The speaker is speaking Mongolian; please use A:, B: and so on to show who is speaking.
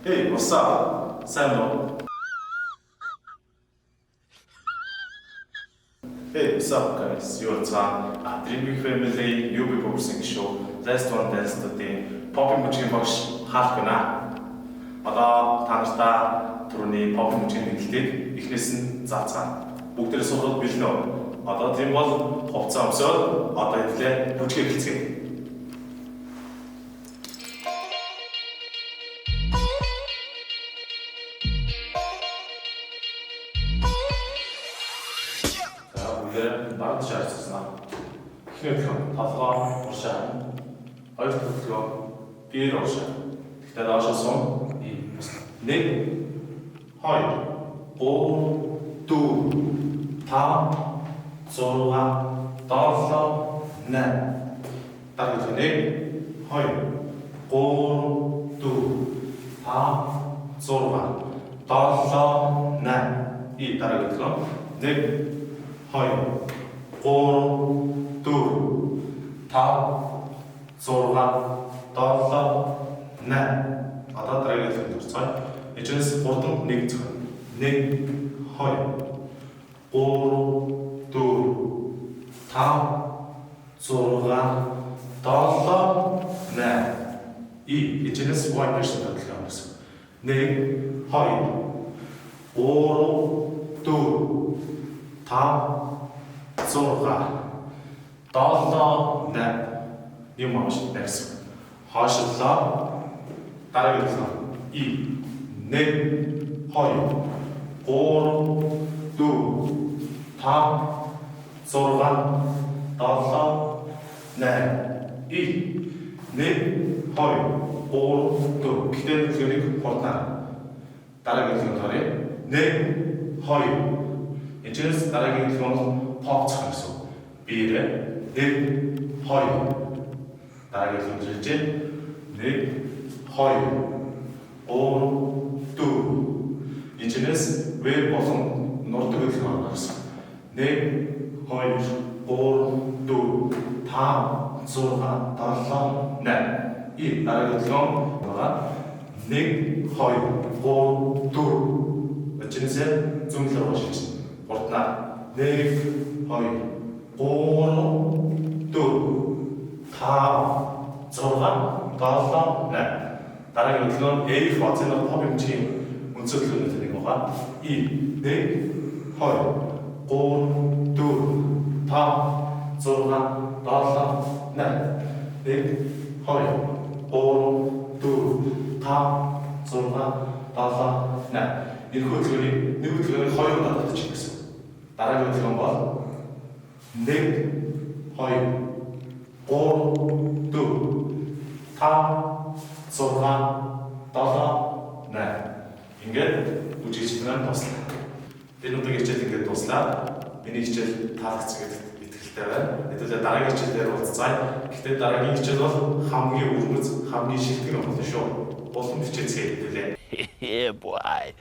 A: Hey, what's up? Сайн уу? Hey, what's up guys? You're Dreaming Family new proposing show. Last one dance today. Popping мужийн багш хаалт байна. Одоо та нартай түрүүний popping мужийн мэдлэгийг эхнээс нь заацгаана. Бүгдээрээ сургууль бэлнэ үү? Одоо тийм бол хувцас өмсөөл одоо эхлээ бүжгээ хэлцгээе. Багт шаарцсан. Эхнийх нь толгоо уршаа. Хоёр дахь төлгөө биер уршаа. Тэгтээ доошоо сум. 1 2 3 4 5 6 7 8 Дараагийн 1 2 3 4 5 6 7 8 И дараагийн 1 2 3 4 5 6 7 8 Одоо дараагийн хэлбэр дурцгаая. Эцэс 3 1 зөвхөн 1 2 3 4 5 6 7 8 И эцэс Y version тоглох юм гэсэн. 1 2 3 4 5 6 7 8 юм ааш байсан. Хаашлаа дараагийн хэлбэр И 1 2 3 4 5 6 7 8 И 1 2 3 4 Гэхдээ зөвхөн хурднаа дараагийн хэлбэр харъя. 1 2 Эцэс дараагийн хэлбэр попцох гэсэн. Биер 1 2 дараагийн хэлбэр хэлж 1 2 3 4 Эцэс вэр болон нурдаг хэлбэр гаргасан. 1 2 3 4 5 6 7 8 И дараагийн хэлбэр байгаа. 1 2 3 4 Эцэс зүүнлэр уушиж Уртнаа 1 2 3 4 5 6 7 8 Дараагийн хэлбэр A фазын попимчийн өнцөглөлөнд нэг байгаа. И 1 2 3 4 5 6 7 8 1 2 3 4 5 6 7 8 Энэ хөдөлгөөний нэг хөдөлгөөний хоёр удаа татчих гэсэн. Дараагийн хөдөлгөөн бол 1 2 3 4 5 6 7 8 Ингээд бүжигчдэн туслаа. Энэ удаагийн хичээл ингээд дуслаа. Миний хичээл таалагдсан гэдэгт итгэлтэй байна. Хэдүүлээ дараагийн хичээлээр уулзцаая. Гэхдээ дараагийн хичээл бол хамгийн өргөц, хамгийн шилдэг юм болно шүү. Улам хичээлцгээ хэвлээ.
B: Yeah, boy.